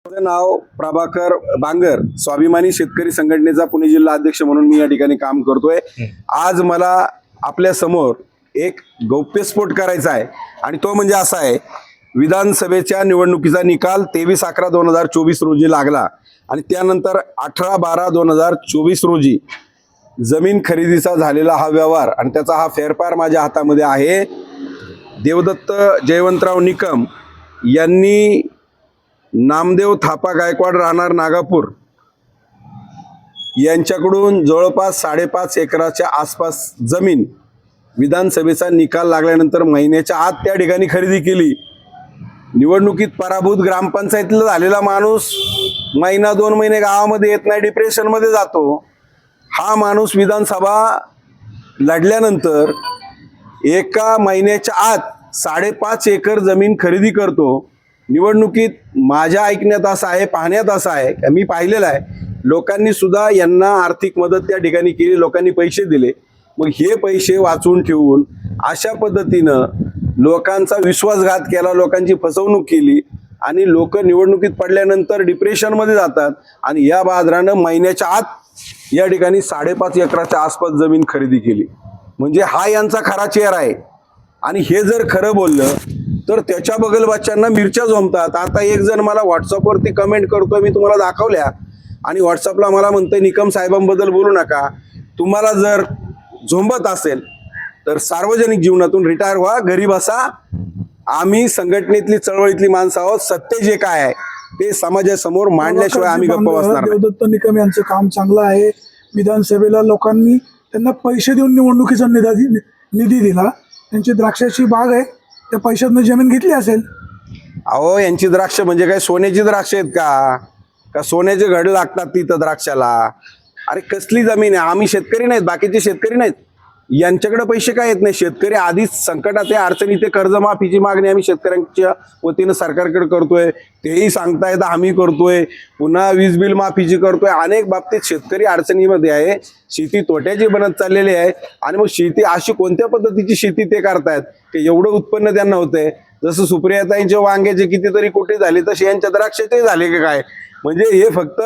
माझं नाव प्रभाकर बांगर, स्वाभिमानी शेतकरी संघटनेचा पुणे जिल्हा अध्यक्ष म्हणून मी या ठिकाणी काम करतोय। आज मला आपल्या समोर एक गौप्यस्फोट करायचा आहे आणि तो म्हणजे असा आहे, विधानसभेच्या निवडणुकीचा निकाल 23/11/2024 रोजी लागला आणि त्यानंतर 18/12/2024 रोजी जमीन खरेदीचा झालेला हा व्यवहार आणि त्याचा हा फेरफार माझ्या हातामध्ये आहे। देवदत्त जयवंतराव निकम यांनी नामदेव थापा गायकवाड राहणार नागापूर यांच्याकडून जवळपास 5.5 एकराच्या आसपास जमीन विधानसभेचा निकाल लागल्यानंतर महिन्याच्या आत त्या ठिकाणी खरेदी केली। निवडणुकीत पराभूत ग्रामपंचायतीला झालेला माणूस महिना 2 महिने गावामध्ये येत नाही, डिप्रेशनमध्ये जातो। हा माणूस विधानसभा लढल्यानंतर एका महिन्याच्या आत 5.5 एकर जमीन खरेदी करतो। निवडणुकीत माझ्या ऐकण्यात असं आहे, पाहण्यात असं आहे, मी पाहिलेलं आहे, लोकांनी सुद्धा यांना आर्थिक मदत त्या ठिकाणी केली, लोकांनी पैसे दिले। मग हे पैसे वाचून ठेवून अशा पद्धतीनं लोकांचा विश्वासघात केला, लोकांची फसवणूक केली आणि लोक निवडणुकीत पडल्यानंतर डिप्रेशनमध्ये जातात आणि या बाजारानं महिन्याच्या आत या ठिकाणी 5.5 एकराच्या आसपास जमीन खरेदी केली। म्हणजे हा यांचा खरा चेहरा आहे आणि हे जर खरं बोललं तर त्याच्या बगलबाच्यांना मिरच्या झोंबतात। आता एक जण मला व्हॉट्सअपवरती कमेंट करतोय, मी तुम्हाला दाखवल्या आणि व्हॉट्सअपला मला म्हणतंय निकम साहेबांबद्दल बोलू नका, तुम्हाला जर झोंबत असेल तर सार्वजनिक जीवनातून रिटायर व्हा, घरी बसा। आम्ही संघटनेतली चळवळीतली माणसं आहोत, सत्य जे काय आहे ते समाजासमोर मांडल्याशिवाय आम्ही गप्प बसणार नाही। देवदत्त निकम यांचं काम चांगलं आहे। विधानसभेला लोकांनी त्यांना पैसे देऊन निवडणुकीचा निधी दिला। त्यांची द्राक्षाची बाग आहे, त्या पैशातनं जमीन घेतली असेल। अहो यांची द्राक्ष म्हणजे काय सोन्याची द्राक्ष आहेत का सोन्याचे घड लागतात तिथं द्राक्षाला? अरे कसली जमीन आहे? आम्ही शेतकरी नाहीत, बाकीचे शेतकरी नाहीत, यांच्याकडे पैसे काय येत नाही। शेतकरी आधीच संकटात आहे, अडचणीत आहे। कर्जमाफीची मागणी आम्ही शेतकऱ्यांच्या वतीनं सरकारकडे करतोय, तेही सांगतायत आम्ही करतोय। पुन्हा वीज बिल माफीची करतोय। अनेक बाबतीत शेतकरी अडचणीमध्ये आहे, शेती तोट्याची बनत चाललेली आहे आणि मग शेती अशी कोणत्या पद्धतीची शेती ते करतायत की एवढं उत्पन्न त्यांना होतंय? जसं सुप्रियाताईंच्या वांग्याचे कितीतरी कोटी झाले तसे यांच्या द्राक्षाचे झाले का काय? म्हणजे हे फक्त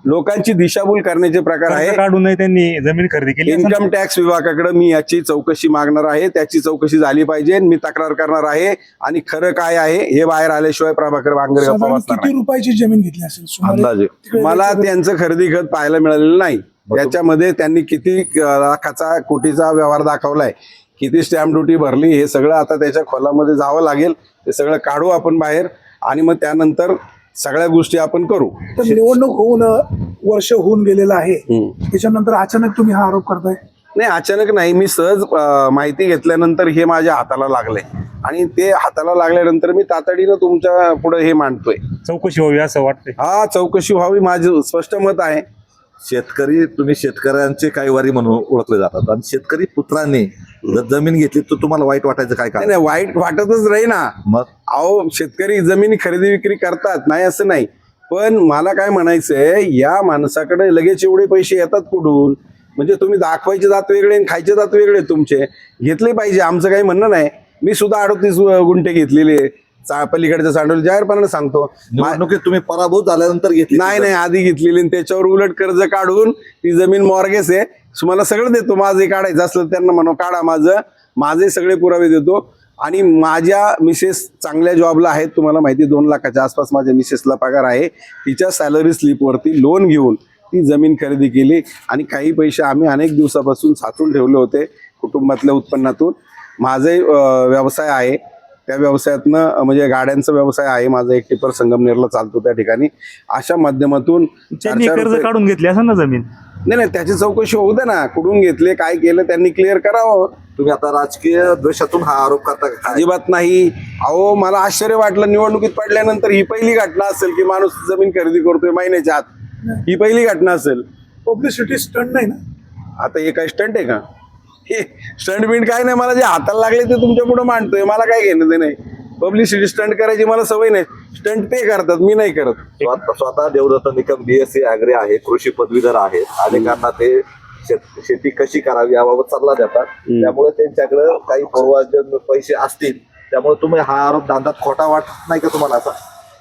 लोकांची दिशाभूल करण्याचे प्रकार आहे। काढूनही त्यांनी जमीन खरेदी केली। इन्कम टॅक्स विभागाकडे मी याची चौकशी मागणार आहे, त्याची चौकशी झाली पाहिजे, मी तक्रार करणार आहे आणि खरं काय आहे हे बाहेर आल्याशिवाय प्रभाकर बांगर गप्पा बसणार किती नाही। रुपयाची जमीन घेतली असेल सुमारे? अंदाजे मला त्यांचं खरेदी खत पाहायला मिळालेलं नाही। त्याच्यामध्ये त्यांनी किती लाखाचा कोटीचा व्यवहार दाखवलाय, किती स्टॅम्प ड्युटी भरली, हे सगळं आता त्याच्या खोलामध्ये जावं लागेल। ते सगळं काढू आपण बाहेर आणि मग त्यानंतर सगळ्या गोष्टी आपण करू। तर निवडणूक होऊन वर्ष होऊन गेलेलं आहे, त्याच्यानंतर अचानक तुम्ही हा आरोप करताय? नाही, अचानक नाही, मी सहज माहिती घेतल्यानंतर हे माझ्या हाताला लागले आणि ते हाताला लागल्यानंतर मी तातडीनं तुमच्या पुढे हे मांडतोय। चौकशी व्हावी असं वाटतंय। हा, चौकशी व्हावी, माझं स्पष्ट मत आहे। शेतकरी, तुम्ही शेतकऱ्यांचे काही वारी म्हणून ओळखले जातात आणि शेतकरी पुत्रांनी जर जमीन घेतली तर तुम्हाला वाईट वाटायचं काय कारण? नाही, वाईट वाटतच नाही ना। मग अहो शेतकरी जमिनी खरेदी विक्री करतात, नाही असं नाही, पण मला काय म्हणायचंय, या माणसाकडे लगेच एवढे पैसे येतात कुठून? म्हणजे तुम्ही दाखवायचे जात वेगळे आणि खायचे जात वेगळे, तुमचे घेतले पाहिजे, आमचं काही म्हणणं नाही। मी सुद्धा 38 गुंठे घेतलेले पलीकडच्या सांडोली, जाहीरपणाने सांगतो। निवडणुकीत तुम्ही पराभूत झाल्यानंतर घेतली? नाही, आधी घेतलेली आणि त्याच्यावर उलट कर्ज काढून ती जमीन मॉर्गेज आहे, तुम्हाला सगळं देतो। माझे काढायचं असलं त्यांना म्हणू काढा, माझे सगळे पुरावे देतो। आणि माझ्या मिसेस चांगल्या जॉबला आहेत, तुम्हाला माहिती 2 लाखाच्या आसपास माझ्या मिसेसला पगार आहे। तिच्या सॅलरी स्लिपवरती लोन घेऊन ती जमीन खरेदी केली आणि काही पैसे आम्ही अनेक दिवसापासून साचून ठेवले होते कुटुंबातल्या उत्पन्नातून। माझे व्यवसाय आहे, त्या व्यवसायातनं म्हणजे गाड्यांचा व्यवसाय आहे माझा, एक टिपर संगमनेरला चालतो त्या ठिकाणी। अशा माध्यमातून त्यांनी कर्ज काढून घेतली असं ना जमीन? नाही, त्याची चौकशी होऊ दे ना, कुठून घेतले, काय केलं, त्यांनी क्लिअर करावं। तुम्ही आता राजकीय द्वेषातून हा आरोप करता का? अजिबात नाही। अहो मला आश्चर्य वाटलं, निवडणुकीत पडल्यानंतर ही पहिली घटना असेल की माणूस जमीन खरेदी करतोय महिन्याच्या आत, ही पहिली घटना असेल। पब्लिसिटी स्टंट नाही ना? आता हे काय स्टंट आहे का? हे स्टंट बिंट काय नाही, मला जे हाताला लागले ते तुमच्या पुढे मांडतोय, मला काय घेणं ते नाही। पब्लिसिटी स्टंट करायची मला सवय नाही, स्टंट ते करतात, मी नाही करत। स्वतः देवदत्त निकम BSc ॲग्री आहे, कृषी पदवीधर आहेत, अनेकांना ते शेती कशी करावी याबाबत सल्ला देतात। त्यामुळे त्यांच्याकडे काही पूर्वार्जन पैसे असतील, त्यामुळे तुम्ही हा आरोप दांडात खोटा वाटत नाही का तुम्हाला? असा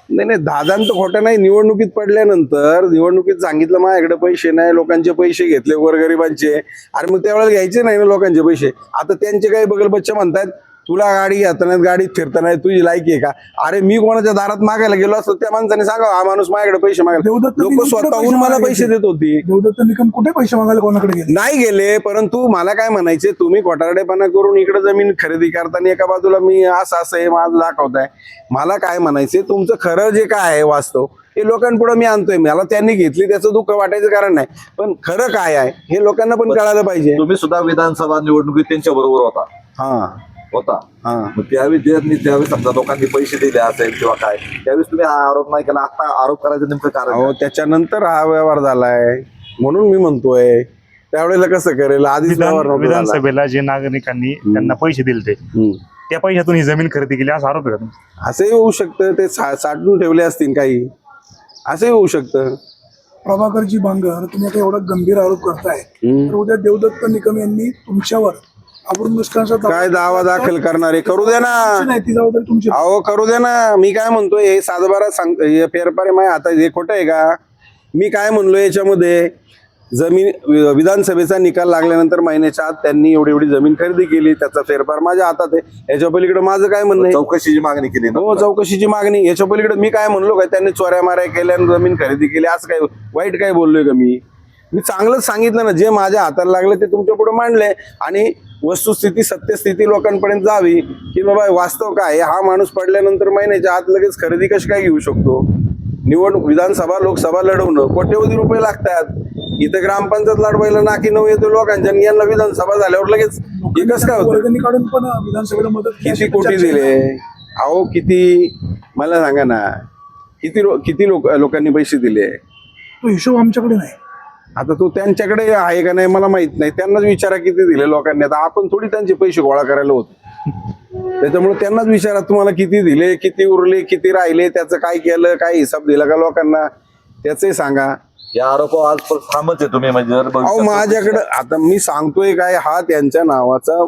नाही दादांत खोटं नाही. निवडणुकीत पडल्यानंतर निवडणुकीत सांगितलं माझ्याकडे पैसे नाही, लोकांचे पैसे घेतले गोरगरिबांचे. अरे मग त्यावेळेला घ्यायचे नाही ना लोकांचे पैसे. आता त्यांचे काही बगल बच्चे म्हणतात तुला गाडी घेताना गाडीत फिरताना तुझी लायकी आहे का? अरे मी कोणाच्या दारात मागायला गेलो असतो त्या माणसाने सांगा हा माणूस माझ्याकडे पैसे मागायला. देवदत्त लोक निकम स्वतःहून कुठे मला पैसे पैसे देत होती. देवदत्त निकम कुठे पैसे मागायला कोणाकडे गेले? नाही गेले, परंतु मला काय म्हणायचे तुम्ही खोटारडेपणा करून इकडे जमीन खरेदी करताना एका बाजूला मी असं आहे माझं दाखवताय. मला काय म्हणायचे तुमचं खरं जे काय आहे वास्तव हे लोकांपुढे मी आणतोय. मला त्यांनी घेतली त्याचं दुःख वाटायचं कारण नाही, पण खरं काय आहे हे लोकांना पण कळायला पाहिजे. तुम्ही सुद्धा विधानसभा निवडणुकीत त्यांच्या बरोबर होता. मग त्यावेळेस समजा लोकांनी पैसे दिले असेल किंवा काय, त्यावेळेस तुम्ही हा आरोप नाही केला. आता आरोप करायचं नेमकं कारण अहो त्याच्यानंतर हा व्यवहार झालाय म्हणून मी म्हणतोय. त्यावेळेला कसं करेल आधीच व्यवहार नव्हता झाला. विधानसभेला जे नागरिकांनी त्यांना पैसे दिले त्या पैशातून ही जमीन खरेदी केली असा आरोप आहे का तुमचा? असंही होऊ शकतं. ते साठवून ठेवले असतील काही, असंही होऊ शकतं. प्रभाकरजी बांगर तुम्ही आता एवढा गंभीर आरोप करताय तर उद्या देवदत्त निकम यांनी तुमच्यावर आपण नुसकानाचा काय दावा दाखल करणारे करू द्या ना. नाही ती जबाबदारी तुमची. अहो करू द्या ना. मी काय म्हणतोय हे सातबारा सांग हे फेरफार माझ्या हातात हे खोटं आहे का? मी काय म्हणलोय याच्यामध्ये जमीन विधानसभेचा निकाल लागल्यानंतर महिन्याच्या आत त्यांनी एवढी जमीन खरेदी केली, त्याचा फेरफार माझ्या हातात आहे. याच्या पलीकडे माझं काय म्हणणं आहे? चौकशीची मागणी केली ना? हो चौकशीची मागणी. याच्या पलीकडे मी काय म्हणलो काय त्यांनी चोऱ्या माऱ्या केल्या आणि जमीन खरेदी केली असं काय वाईट काय बोललोय का मी? मी चांगलंच सांगितलं ना. जे माझ्या हाताला लागलं ते तुमच्या पुढे मांडले आणि वस्तुस्थिती सत्यस्थिती लोकांपर्यंत जावी की बाबा वास्तव काय. हा माणूस पडल्यानंतर महिन्याच्या आत लगेच खरेदी कशी काय घेऊ शकतो? निवडणूक विधानसभा लोकसभा लढवणं कोट्यवधी रुपये लागतात. इथं ग्रामपंचायत लढवायला नाकी नऊ येतो लोकांच्या आणि यांना विधानसभा झाल्यावर लगेच एकच काय होतं. वर्गणी काढून पण विधानसभेला मदत किती कोटी दिले? अहो किती मला सांगा ना. किती लोकांनी पैसे दिले? तो हिशोब आमच्याकडे नाही. आता तो त्यांच्याकडे आहे का नाही मला माहित नाही. त्यांनाच विचारा किती दिले लोकांनी. आता आपण थोडी त्यांचे पैसे गोळा करायला होतो. त्याच्यामुळे त्यांनाच विचारा तुम्हाला किती दिले, किती उरले, किती राहिले, त्याचं काय केलं, काय हिसाब दिला का लोकांना त्याचंही सांगा. या आरोप आज थांबच आहे तुम्ही म्हणजे अहो माझ्याकडे आता मी सांगतोय काय हा त्यांच्या नावाचा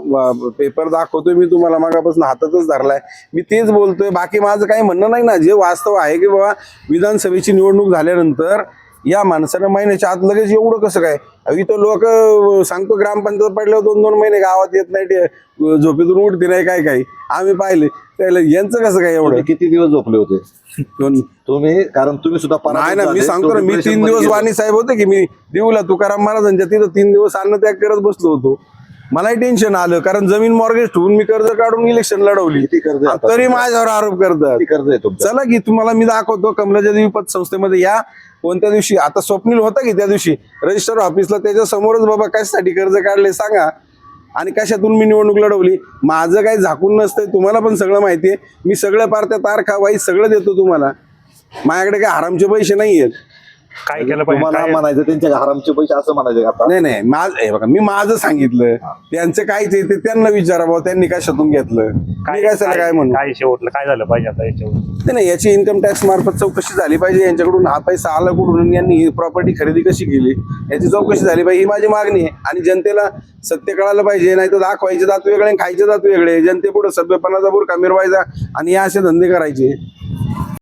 पेपर दाखवतोय मी तुम्हाला मागापासून हातातच धरलाय. मी तेच बोलतोय. बाकी माझं काही म्हणणं नाही ना. जे वास्तव आहे की बाबा विधानसभेची निवडणूक झाल्यानंतर या माणसानं महिन्याच्या आत लगेच एवढं कसं काय? इथं लोक सांगतो ग्रामपंचायत पडल्यावर 2-2 महिने गावात येत नाही, झोपेतून उठते नाही काय काय आम्ही पाहिले. त्याला यांचं कसं काय एवढं? किती दिवस झोपले होते तुम्ही? कारण तुम्ही सुद्धा नाही ना. मी सांगतो ना. मी 3 दिवस वाणी साहेब होते की मी देऊला तुकाराम महाराजांच्या तिथं 3 दिवस अन्नत्याग करत बसलो होतो. मलाही टेन्शन आलं कारण जमीन मॉर्गेज ठेवून मी कर्ज काढून इलेक्शन लढवली. तरी माझ्यावर आरोप करतात. कर्ज आहे तुमचं? चला की तुम्हाला मी दाखवतो. कमलाच्या देवी पतसंस्थेमध्ये या कोणत्या दिवशी आता स्वप्नील होता की त्या दिवशी रजिस्टर ऑफिसला त्याच्या समोरच बाबा कशासाठी कर्ज काढले सांगा आणि कशातून मी निवडणूक लढवली. माझं काही झाकून नसतंय. तुम्हाला पण सगळं माहितीये. मी सगळं पार त्या तारखा वाईज सगळं देतो तुम्हाला. माझ्याकडे काही हरामचे पैसे नाही आहेत. काय केलं पाहिजे? तुम्हाला म्हणायचं त्यांच्या हरामचे पैसे असं म्हणायचे का? नाही हे बघा मी माझं सांगितलं. त्यांचं कायच आहे ते त्यांना विचारा बाबा त्यांनी कशातून घेतलं. मी काय म्हणू? काय शेवटलं काय झालं पाहिजे आता याच्यावर? नाही याची इन्कम टॅक्स मार्फत चौकशी झाली पाहिजे. यांच्याकडून हा पैसा आला कुठून, यांनी ही प्रॉपर्टी खरेदी कशी केली याची चौकशी झाली पाहिजे. ही माझी मागणी आहे. आणि जनतेला सत्य कळायला पाहिजे. नाही तर दाखवायचे दात वेगळे आणि खायचे दात वेगळे. जनतेपुढे सभ्यपणाचा बुरखा मिरवायचा आणि हे असे धंदे करायचे.